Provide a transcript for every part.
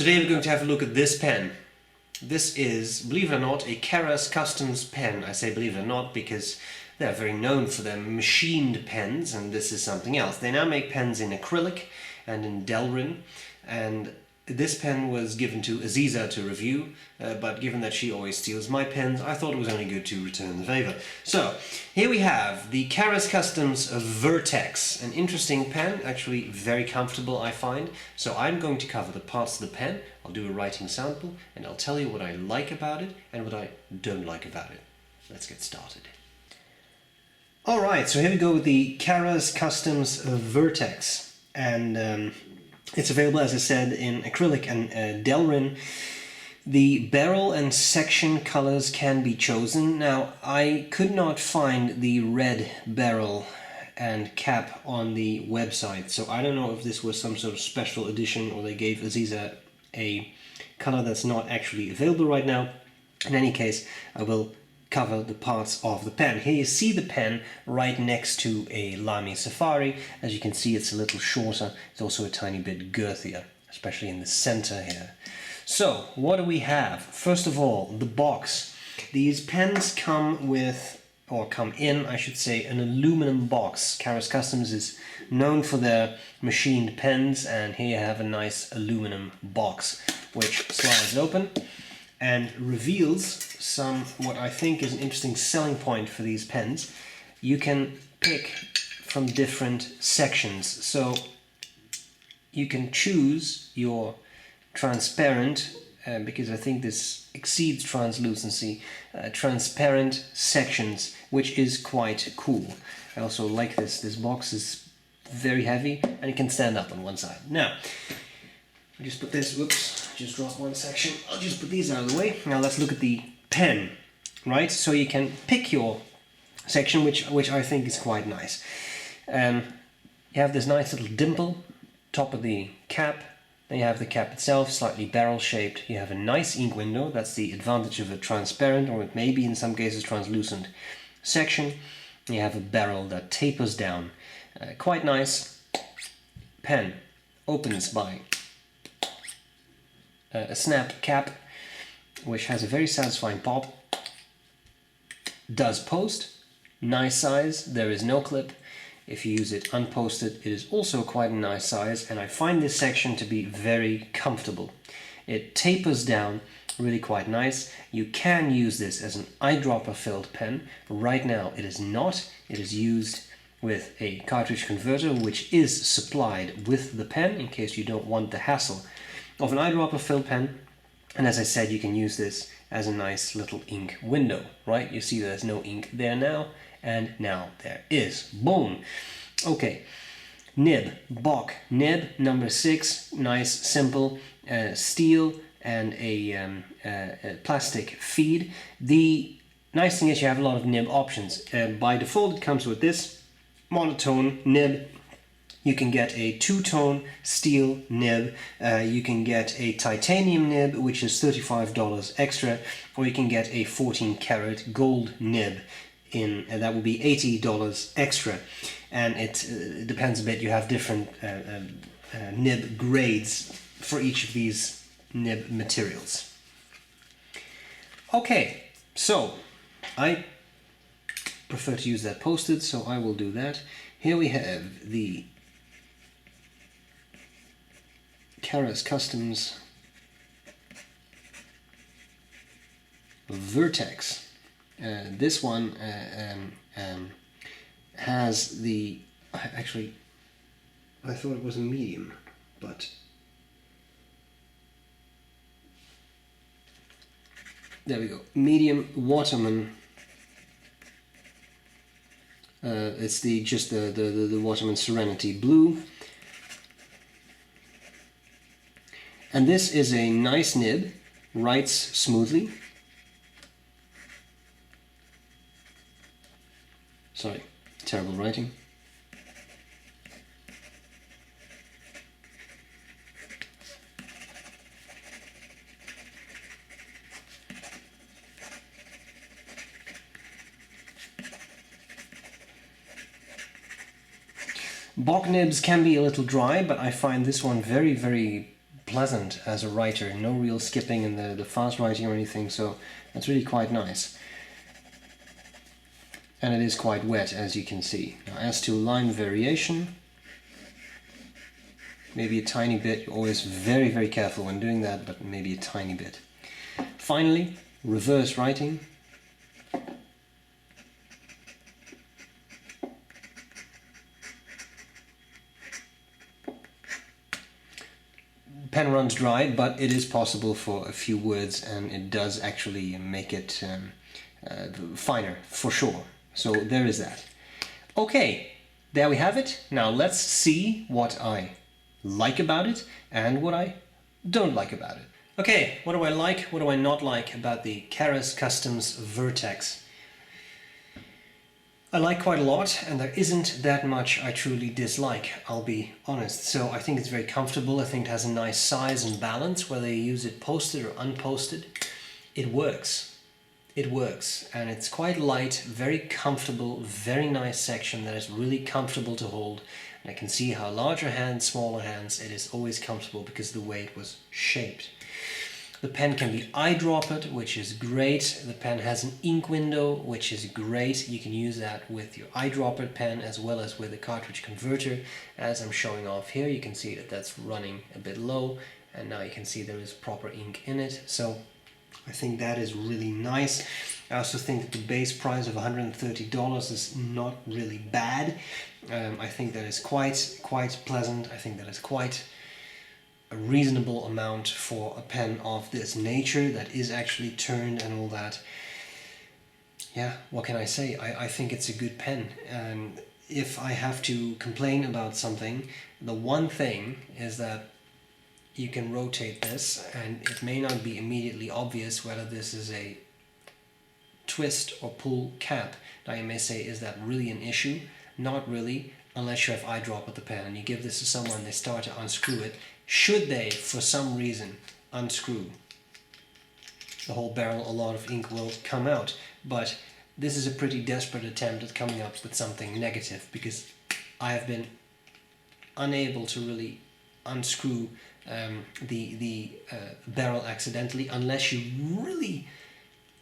Today we're going to have a look at this pen. This is, believe it or not, a Keras Customs pen. I say believe it or not because they're very known for their machined pens, and this is something else. They now make pens in acrylic and in Delrin, and this pen was given to Azizah to review, but given that she always steals my pens, I thought it was only good to return the favor. So, here we have the Keras Customs Vertex, an interesting pen, actually very comfortable I find. So I'm going to cover the parts of the pen, I'll do a writing sample, and I'll tell you what I like about it and what I don't like about it. Let's get started. Alright, so here we go with the Keras Customs Vertex, and it's available, as I said, in acrylic and Delrin. The barrel and section colors can be chosen. Now, I could not find the red barrel and cap on the website, so I don't know if this was some sort of special edition or they gave Azizah a color that's not actually available right now. In any case, I will cover the parts of the pen. Here you see the pen right next to a Lamy Safari. As you can see, it's a little shorter. It's also a tiny bit girthier, especially in the center here. So, what do we have? First of all, the box. These pens come with, or come in, I should say, an aluminum box. Keras Customs is known for their machined pens, and here you have a nice aluminum box, which slides open and reveals some, what I think is an interesting selling point for these pens. You can pick from different sections, so you can choose your transparent, because I think this exceeds translucency, transparent sections, which is quite cool. I also like this. This box is very heavy and it can stand up on one side. Now, I just put this, whoops, just dropped one section. I'll just put these out of the way. Now let's look at the pen, right? So you can pick your section, which I think is quite nice. You have this nice little dimple, top of the cap. Then you have the cap itself, slightly barrel shaped. You have a nice ink window. That's the advantage of a transparent, or it may be in some cases translucent section. You have a barrel that tapers down. Quite nice. Pen opens by a snap cap, which has a very satisfying pop. Does post, nice size, there is no clip. If you use it unposted, it is also quite a nice size, and I find this section to be very comfortable. It tapers down really quite nice. You can use this as an eyedropper filled pen. Right now it is not. It is used with a cartridge converter, which is supplied with the pen in case you don't want the hassle of an eyedropper filled pen. And as I said, you can use this as a nice little ink window, right? You see there's no ink there now, and now there is. Boom! Okay, nib, Bock nib, number 6, nice, simple, steel and a plastic feed. The nice thing is you have a lot of nib options. By default it comes with this monotone nib. You can get a two-tone steel nib, you can get a titanium nib, which is $35 extra, or you can get a 14-karat gold nib, that will be $80 extra. And it depends a bit, you have different nib grades for each of these nib materials. Okay, so I prefer to use that posted, so I will do that. Here we have the Keras Customs Vertex. This one has the, actually I thought it was a medium, but there we go, medium Waterman. It's just the Waterman Serenity Blue. And this is a nice nib, writes smoothly. Sorry, terrible writing. Bock nibs can be a little dry, but I find this one very, very pleasant as a writer. No real skipping in the fast writing or anything, so that's really quite nice. And it is quite wet, as you can see. Now, as to line variation, maybe a tiny bit. You're always very, very careful when doing that, but maybe a tiny bit. Finally, reverse writing. Pen runs dry, but it is possible for a few words, and it does actually make it finer, for sure. So there is that. Okay, there we have it. Now let's see what I like about it and what I don't like about it. Okay, what do I like, what do I not like about the Kustoms Vertex? I like quite a lot, and there isn't that much I truly dislike, I'll be honest. So I think it's very comfortable. I think it has a nice size and balance, whether you use it posted or unposted. It works. It works, and it's quite light, very comfortable, very nice section that is really comfortable to hold. And I can see how larger hands, smaller hands, it is always comfortable because of the way it was shaped. The pen can be eyedroppered, which is great. The pen has an ink window, which is great. You can use that with your eyedroppered pen as well as with a cartridge converter. As I'm showing off here, you can see that that's running a bit low, and now you can see there is proper ink in it. So I think that is really nice. I also think that the base price of $130 is not really bad. I think that is quite pleasant. I think that is quite a reasonable amount for a pen of this nature that is actually turned and all that. Yeah, what can I say? I think it's a good pen. And if I have to complain about something, the one thing is that you can rotate this, and it may not be immediately obvious whether this is a twist or pull cap. Now you may say, is that really an issue? Not really, unless you have eyedrop at the pen and you give this to someone, they start to unscrew it. Should they, for some reason, unscrew the whole barrel, a lot of ink will come out. But this is a pretty desperate attempt at coming up with something negative, because I have been unable to really unscrew the barrel accidentally, unless you really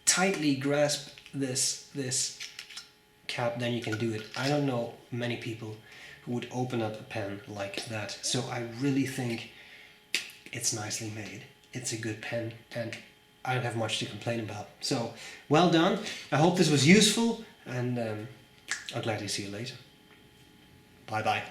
tightly grasp this cap, then you can do it. I don't know many people who would open up a pen like that. So I really think it's nicely made. It's a good pen, and I don't have much to complain about. So well done. I hope this was useful, and I'll gladly see you later. Bye bye.